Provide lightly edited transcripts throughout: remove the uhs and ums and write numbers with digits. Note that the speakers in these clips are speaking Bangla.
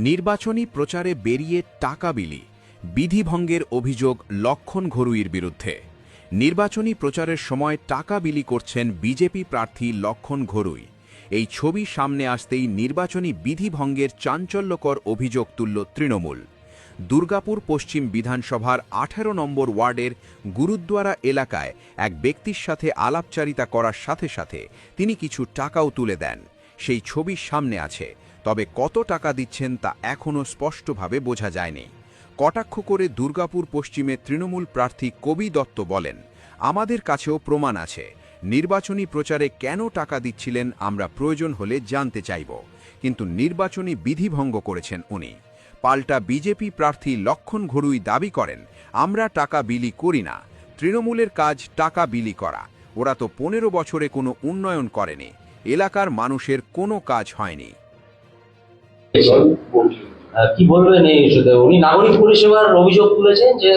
নির্বাচনী প্রচারে বেরিয়ে টাকা বিলি, বিধিভঙ্গের অভিযোগ লক্ষণ ঘরুইর বিরুদ্ধে। নির্বাচনী প্রচারের সময় টাকা বিলি করছেন বিজেপি প্রার্থী লক্ষণ ঘরুই। এই ছবি সামনে আসতেই নির্বাচনী বিধিভঙ্গের চাঞ্চল্যকর অভিযোগ তুলল তৃণমূল। দুর্গাপুর পশ্চিম বিধানসভার ১৮ নম্বর ওয়ার্ডের গুরুদ্বারা এলাকায় এক ব্যক্তির সাথে আলাপচারিতা করার সাথে সাথে তিনি কিছু টাকাও তুলে দেন। সেই ছবি সামনে আছে, তবে কত টাকা দিচ্ছেন তা এখনও স্পষ্টভাবে বোঝা যায়নি। কটাক্ষ করে দুর্গাপুর পশ্চিমে তৃণমূল প্রার্থী কবি দত্ত বলেন, আমাদের কাছেও প্রমাণ আছে। নির্বাচনী প্রচারে কেন টাকা দিচ্ছিলেন আমরা প্রয়োজন হলে জানতে চাইব, কিন্তু নির্বাচনী বিধিভঙ্গ করেছেন উনি। পাল্টা বিজেপি প্রার্থী লক্ষণ ঘরুই দাবি করেন, আমরা টাকা বিলি করি না, তৃণমূলের কাজ টাকা বিলি করা। ওরা তো ১৫ বছরে কোনো উন্নয়ন করেনি, এলাকার মানুষের কোনো কাজ হয়নি। কি বলবেন এই ইস্যুতে? উনি নাগরিক পরিষেবার অভিযোগ তুলেছেন যে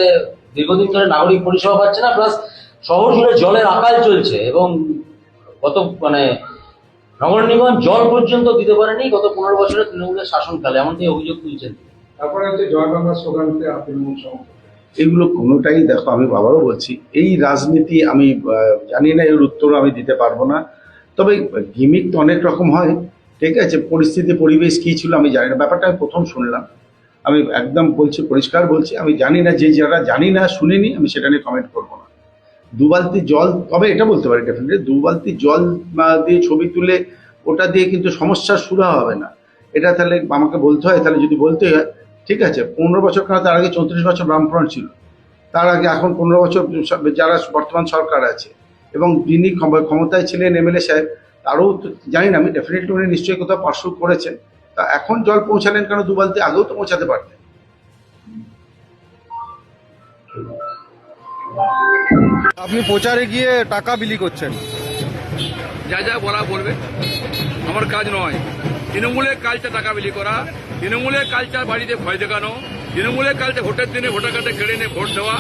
দীর্ঘদিন ধরে নাগরিক পরিষেবা পাচ্ছে না, প্লাস শহর জুড়ে জলের আকাল চলছে এবং গত নগর নিগম জল পর্যন্ত দিতে পারেনি গত ১৫ বছরে তৃণমূলের শাসনকালে, এমনটাই অভিযোগ তুলছেন। তারপরে হচ্ছে জয় বাংলা স্লোগানতে তৃণমূল এগুলো কোনোটাই, দেখো আমি বাবারও বলছি, এই রাজনীতি আমি জানি না, এর উত্তর আমি দিতে পারবো না। তবে গিমিক তো অনেক রকম হয়, ঠিক আছে। পরিস্থিতি পরিবেশ কী ছিল আমি জানি না, ব্যাপারটা আমি প্রথম শুনলাম। আমি একদম বলছি, পরিষ্কার বলছি, আমি জানি না। যে যারা জানি না, শুনিনি, আমি সেটা নিয়ে কমেন্ট করবো না। ২ বালতি জল, তবে এটা বলতে পারি ডেফিনেটলি ২ বালতি জল দিয়ে ছবি তুলে ওটা দিয়ে কিন্তু সমস্যার শুরু হবে না। এটা তাহলে আমাকে বলতে হয়, তাহলে যদি বলতে হয় ঠিক আছে। ১৫ বছর কেন, তার আগে ৩৪ বছর বামফ্রন্ট ছিল, তার আগে এখন ১৫ বছর যারা বর্তমান সরকার আছে এবং যিনি ক্ষমতায় ছিলেন এমএলএ সাহেব, তারও তো জানি না আমি, ডেফিনেটলি উনি নিশ্চয়ই কোথাও পার্শ্ব করেছেন। তা এখন জল পৌঁছালেন কেন ২ বালতি? আগেও তো পৌঁছাতে পারতেন। আপনি প্রচারে গিয়ে টাকা বিলি করছেন, যা যা বলা বলবে, আমার কাজ নয়। তৃণমূলের কালচার টাকা বিলি করা, তৃণমূলের কালচার বাড়িতে ভয় দেখানো, তৃণমূলের কালচার ভোটের দিনে ভোটার কার্ডে কেড়ে নিয়ে ভোট দেওয়া,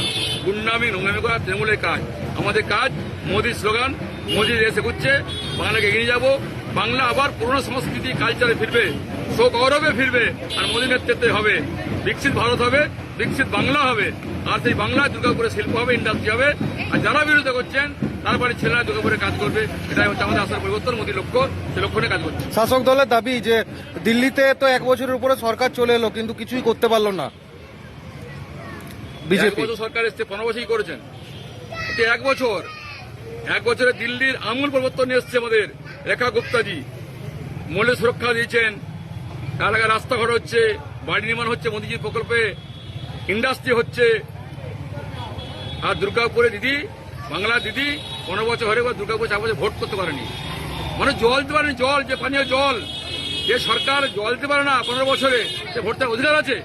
গুন্ডামি নোংরামি করা তৃণমূলের কাজ। আমাদের কাজ মোদির স্লোগান, মোদির এসে ঘুরছে, বাংলাকে এগিয়ে যাব, বাংলা আবার পুরনো সংস্কৃতি কালচারে ফিরবে, গৌরবে ফিরবে, আর মোদীর নেতৃত্বে হবে বিকশিত ভারত হবে, বিকশিত বাংলা হবে। আর সেই বাংলা দুর্গাপুরে শিল্প হবে, ইন্ডাস্ট্রি হবে। আর যারা বিরোধিতা করছেন তার বাড়ির ছেলেরা দুর্গাপুরে কাজ করবে, এটাই হচ্ছে আমাদের আসার পরিবর্তন, মোদীর লক্ষ্য, সে লক্ষ্য নিয়ে কাজ করছে। শাসক দলের দাবি যে দিল্লিতে তো ১ বছরের উপরে সরকার চলে এলো কিন্তু কিছুই করতে পারলো না বিজেপি। ১ বছর সরকার এসছে, ১৫ বছরই করেছেন। ১ বছরে দিল্লির আমূল পরিবর্তন নিয়ে এসছে আমাদের রেখা গুপ্তাজি। মূল্য সুরক্ষা দিয়েছেন, এলাকায় রাস্তাঘাট হচ্ছে, বাড়ি নির্মাণ হচ্ছে মোদীজির প্রকল্পে, ইন্ডাস্ট্রি হচ্ছে। আর দুর্গাপুরে দিদি, বাংলা দিদি ১৫ বছর হয়ে গেল দুর্গাপুরে ৪ বছর ভোট করতে পারেনি, মানে জল দিতে পারেনি। জল, যে পানীয় জল, যে সরকার জল দিতে পারে না ১৫ বছরে, সে ভোট দেওয়ার অধিকার আছে?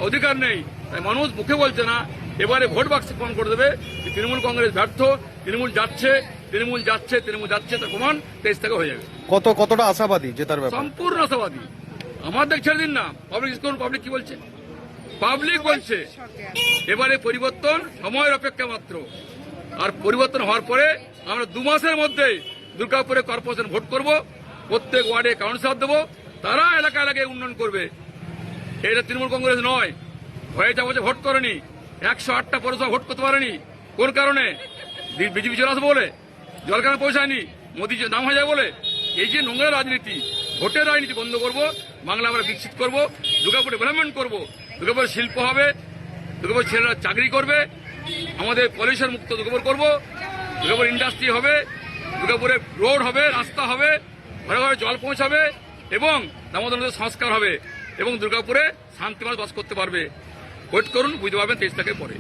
অধিকার নেই। তাই মানুষ মুখে বলছে না, এবারে ভোট বাক্সে প্রমাণ করে দেবে যে তৃণমূল কংগ্রেস ব্যর্থ, তৃণমূল যাচ্ছে, তৃণমূল যাচ্ছে, তৃণমূল যাচ্ছে, তার প্রমাণ ২৩ থেকে হয়ে যাবে। কতটা আশাবাদী জেতার ব্যাপারে? সম্পূর্ণ আশাবাদী। আমাদের ছেড়ে দিন না, পাবলিক কি বলছে? পাবলিক বলছে এবারে পরিবর্তন সময়ের অপেক্ষা মাত্র। আর পরিবর্তন হওয়ার পরে আমরা ২ মাসের মধ্যে দুর্গাপুরে কর্পোরেশন ভোট করব, প্রত্যেক ওয়ার্ডে কাউন্সিলর দেবো, তারা এলাকা এলাকায় উন্নয়ন করবে। এটা তৃণমূল কংগ্রেস নয়। হয়ে যাবো যে ভোট করেনি, ১০৮টা পৌরসভা ভোট করতে পারেনি, কোন কারণে? বিজেপি চলে আসবে বলে, জল কেন পৌঁছায়নি, মোদী নাম হয়ে যায় বলে। এই যে নোংরা রাজনীতি, ভোটের রাজনীতি বন্ধ করব, বাংলা আমরা বিকশিত করব, দুর্গাপুরে ডেভেলপমেন্ট করব, দুর্গাপুরে শিল্প হবে, দুর্গাপুর ছেলেরা চাকরি করবে, আমাদের পলিউশন মুক্ত দুর্গাপুর করব, দুর্গাপুর ইন্ডাস্ট্রি হবে, দুর্গাপুরে রোড হবে, রাস্তা হবে, ঘরে ঘরে জল পৌঁছাবে এবং দামোদর নদীর সংস্কার হবে এবং দুর্গাপুরে শান্তিময় বাস করতে পারবে। ওয়েট করুন, বুঝতে পারবেন ২৩ তারিখের পরে।